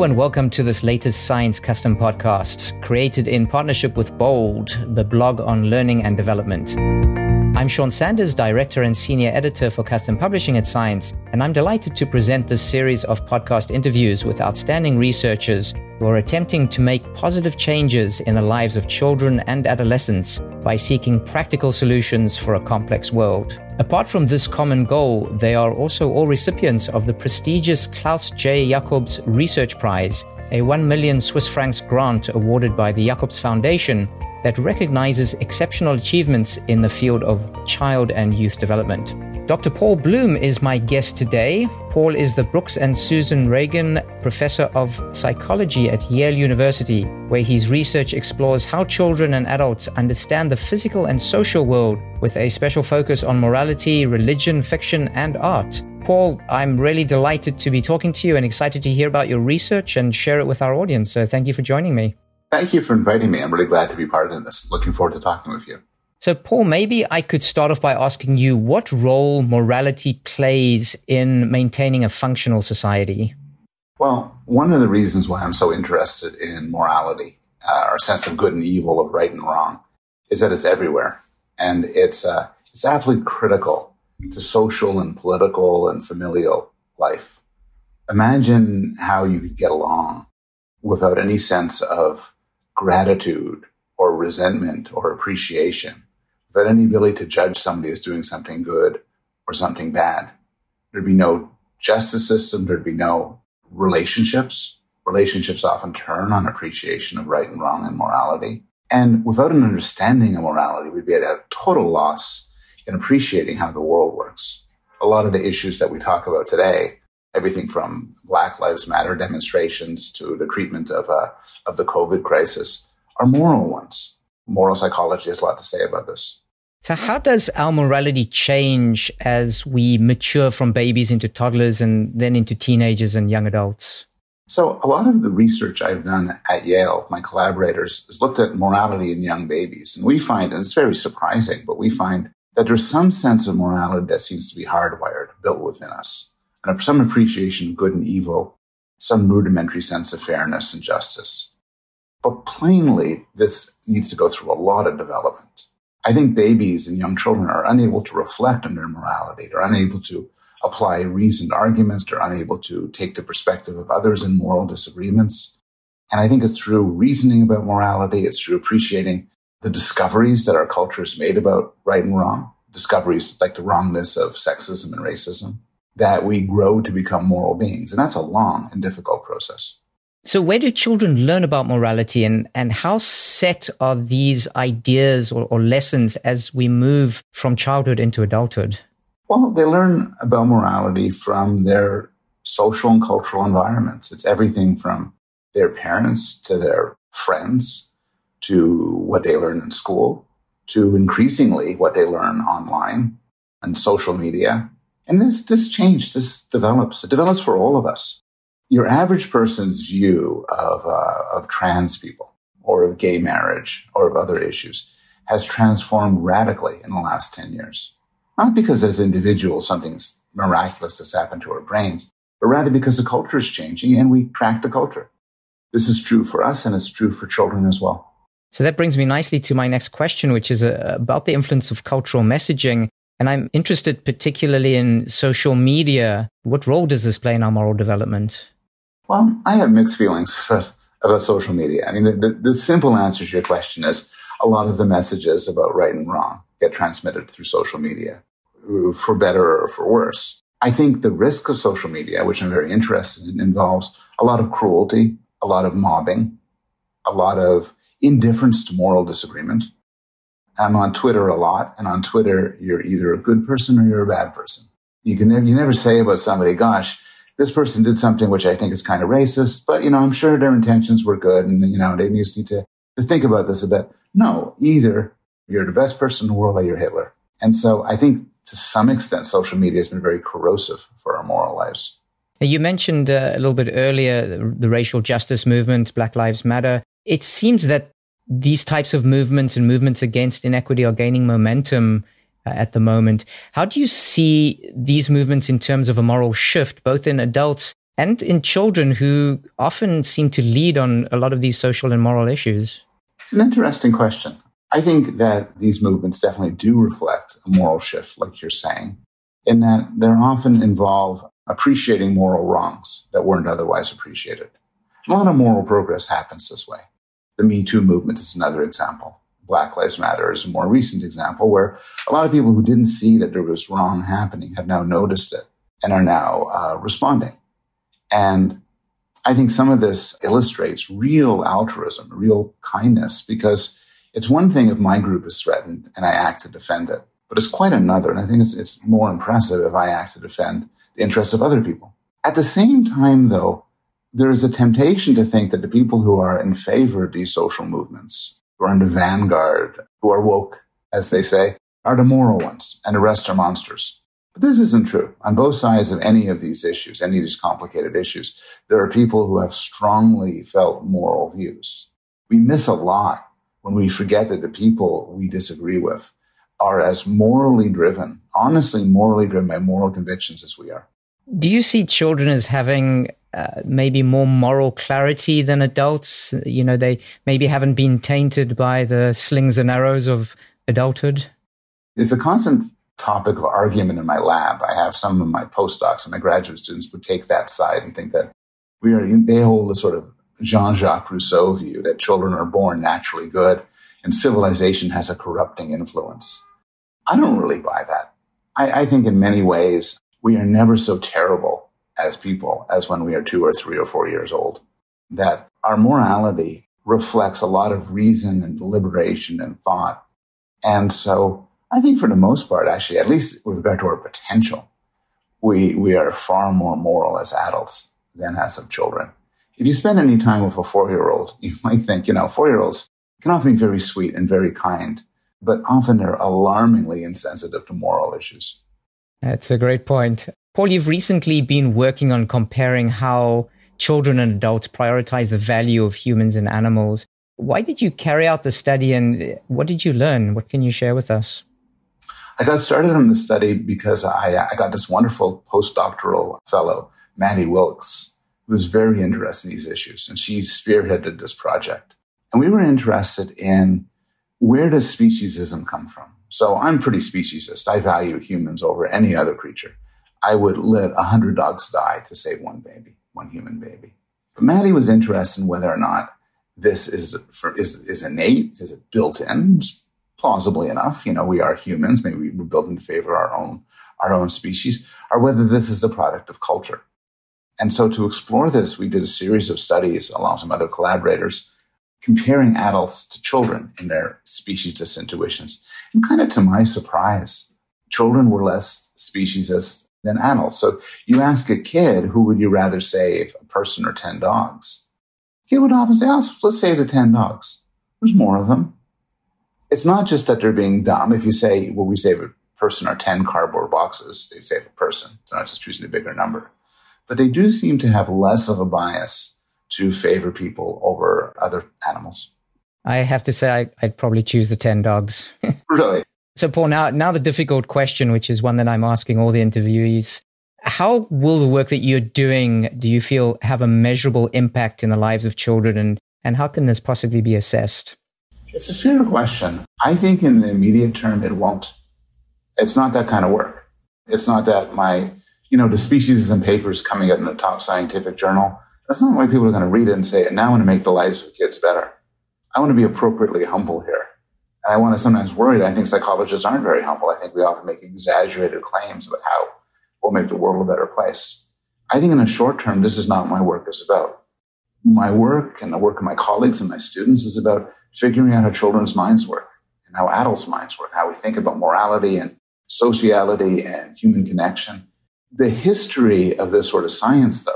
and welcome to this latest Science Custom podcast, created in partnership with Bold, the blog on learning and development. I'm Sean Sanders, Director and Senior Editor for Custom Publishing at Science, and I'm delighted to present this series of podcast interviews with outstanding researchers who are attempting to make positive changes in the lives of children and adolescents by seeking practical solutions for a complex world. Apart from this common goal, they are also all recipients of the prestigious Klaus J. Jacobs Research Prize, a 1 million Swiss francs grant awarded by the Jacobs Foundation that recognizes exceptional achievements in the field of child and youth development. Dr. Paul Bloom is my guest today. Paul is the Brooks and Susan Reagan Professor of Psychology at Yale University, where his research explores how children and adults understand the physical and social world with a special focus on morality, religion, fiction, and art. Paul, I'm really delighted to be talking to you and excited to hear about your research and share it with our audience. So thank you for joining me. Thank you for inviting me. I'm really glad to be part of this. Looking forward to talking with you. So, Paul, maybe I could start off by asking you what role morality plays in maintaining a functional society. Well, one of the reasons why I'm so interested in morality, our sense of good and evil, of right and wrong, is that it's everywhere. And it's absolutely critical to social and political and familial life. Imagine how you could get along without any sense of gratitude or resentment or appreciation, without any ability to judge somebody as doing something good or something bad. There'd be no justice system. There'd be no relationships. Relationships often turn on appreciation of right and wrong and morality. And without an understanding of morality, we'd be at a total loss in appreciating how the world works. A lot of the issues that we talk about today, everything from Black Lives Matter demonstrations to the treatment of the COVID crisis, are moral ones. Moral psychology has a lot to say about this. So how does our morality change as we mature from babies into toddlers and then into teenagers and young adults? So a lot of the research I've done at Yale, my collaborators, has looked at morality in young babies. And we find, and it's very surprising, but we find that there's some sense of morality that seems to be hardwired, built within us. And some appreciation of good and evil, some rudimentary sense of fairness and justice. But plainly, this needs to go through a lot of development. I think babies and young children are unable to reflect on their morality. They're unable to apply reasoned arguments. They're unable to take the perspective of others in moral disagreements. And I think it's through reasoning about morality, it's through appreciating the discoveries that our culture has made about right and wrong, discoveries like the wrongness of sexism and racism, that we grow to become moral beings. And that's a long and difficult process. So where do children learn about morality and how set are these ideas or lessons as we move from childhood into adulthood? Well, they learn about morality from their social and cultural environments. It's everything from their parents to their friends to what they learn in school to increasingly what they learn online and social media. And this develops. It develops for all of us. Your average person's view of trans people or of gay marriage or of other issues has transformed radically in the last 10 years. Not because as individuals something miraculous has happened to our brains, but rather because the culture is changing and we track the culture. This is true for us and it's true for children as well. So that brings me nicely to my next question, which is about the influence of cultural messaging. And I'm interested particularly in social media. What role does this play in our moral development? Well, I have mixed feelings about social media. I mean, the simple answer to your question is a lot of the messages about right and wrong get transmitted through social media, for better or for worse. I think the risk of social media, which I'm very interested in, involves a lot of cruelty, a lot of mobbing, a lot of indifference to moral disagreement. I'm on Twitter a lot, and on Twitter, you're either a good person or you're a bad person. You never say about somebody, gosh, this person did something which I think is kind of racist, but, I'm sure their intentions were good, and, they just need to think about this a bit. No, either you're the best person in the world or you're Hitler. And so I think to some extent, social media has been very corrosive for our moral lives. You mentioned a little bit earlier the racial justice movement, Black Lives Matter. It seems that these types of movements and movements against inequity are gaining momentum at the moment. How do you see these movements in terms of a moral shift, both in adults and in children who often seem to lead on a lot of these social and moral issues? It's an interesting question. I think that these movements definitely do reflect a moral shift, like you're saying, in that they often involve appreciating moral wrongs that weren't otherwise appreciated. A lot of moral progress happens this way. The Me Too movement is another example. Black Lives Matter is a more recent example where a lot of people who didn't see that there was wrong happening have now noticed it and are now responding. And I think some of this illustrates real altruism, real kindness, because it's one thing if my group is threatened and I act to defend it, but it's quite another. And I think it's more impressive if I act to defend the interests of other people. At the same time, though, there is a temptation to think that the people who are in favor of these social movements, who are in the vanguard, who are woke, as they say, are the moral ones, and the rest are monsters. But this isn't true. On both sides of any of these issues, any of these complicated issues, there are people who have strongly felt moral views. We miss a lot when we forget that the people we disagree with are as morally driven, honestly morally driven by moral convictions as we are. Do you see children as having maybe more moral clarity than adults? You know, they maybe haven't been tainted by the slings and arrows of adulthood? It's a constant topic of argument in my lab. I have some of my postdocs and my graduate students would take that side and think that they hold a sort of Jean-Jacques Rousseau view that children are born naturally good and civilization has a corrupting influence. I don't really buy that. I think in many ways, we are never so terrible as people as when we are 2 or 3 or 4 years old. That our morality reflects a lot of reason and deliberation and thought. And so I think for the most part, actually, at least with regard to our potential, we are far more moral as adults than as of children. If you spend any time with a 4-year-old, you might think, 4-year-olds can often be very sweet and very kind, but often they're alarmingly insensitive to moral issues. That's a great point. Paul, you've recently been working on comparing how children and adults prioritize the value of humans and animals. Why did you carry out the study and what did you learn? What can you share with us? I got started on the study because I got this wonderful postdoctoral fellow, Maddie Wilkes, who was very interested in these issues, and she spearheaded this project. And we were interested in where does speciesism come from? So I'm pretty speciesist. I value humans over any other creature. I would let 100 dogs die to save one human baby. But Maddie was interested in whether or not this is innate, is it built in? Plausibly enough, we are humans. Maybe we're built in favor of our own species, or whether this is a product of culture. And so to explore this, we did a series of studies along with some other collaborators, comparing adults to children in their speciesist intuitions. And kind of to my surprise, children were less speciesist than adults. So you ask a kid, who would you rather save, a person or 10 dogs? The kid would often say, let's save the 10 dogs. There's more of them. It's not just that they're being dumb. If you say, we save a person or 10 cardboard boxes, they save a person. They're not just choosing a bigger number. But they do seem to have less of a bias to favor people over other animals. I have to say, I'd probably choose the 10 dogs. Really? So Paul, now the difficult question, which is one that I'm asking all the interviewees. How will the work that you're doing, do you feel, have a measurable impact in the lives of children? And how can this possibly be assessed? It's a fair question. I think in the immediate term, it won't. It's not that kind of work. It's not that the speciesism papers coming out in the top scientific journal, that's not why people are going to read it and say, now I want to make the lives of kids better. I want to be appropriately humble here. And I want to sometimes worry. I think psychologists aren't very humble. I think we often make exaggerated claims about how we'll make the world a better place. I think in the short term, this is not what my work is about. My work and the work of my colleagues and my students is about figuring out how children's minds work and how adults' minds work, how we think about morality and sociality and human connection. The history of this sort of science, though,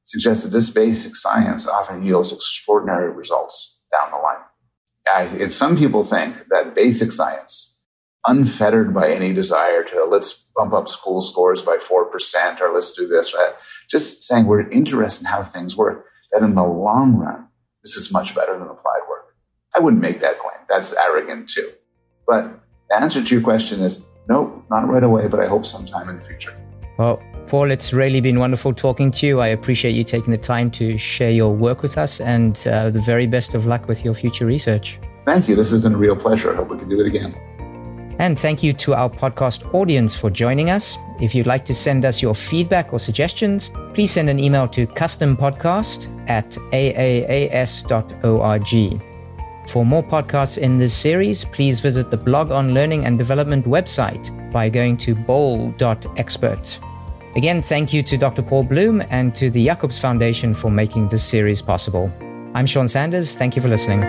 suggests that this basic science often yields extraordinary results down the line. Some people think that basic science, unfettered by any desire to let's bump up school scores by 4% or let's do this, right? Just saying we're interested in how things work, that in the long run, this is much better than applied work. I wouldn't make that claim. That's arrogant too. But the answer to your question is, no, not right away, but I hope sometime in the future. Well, Paul, it's really been wonderful talking to you. I appreciate you taking the time to share your work with us, and the very best of luck with your future research. Thank you. This has been a real pleasure. I hope we can do it again. And thank you to our podcast audience for joining us. If you'd like to send us your feedback or suggestions, please send an email to custompodcast@aaas.org. For more podcasts in this series, please visit the Blog on Learning and Development website by going to bold.expert. Again, thank you to Dr. Paul Bloom and to the Jacobs Foundation for making this series possible. I'm Sean Sanders. Thank you for listening.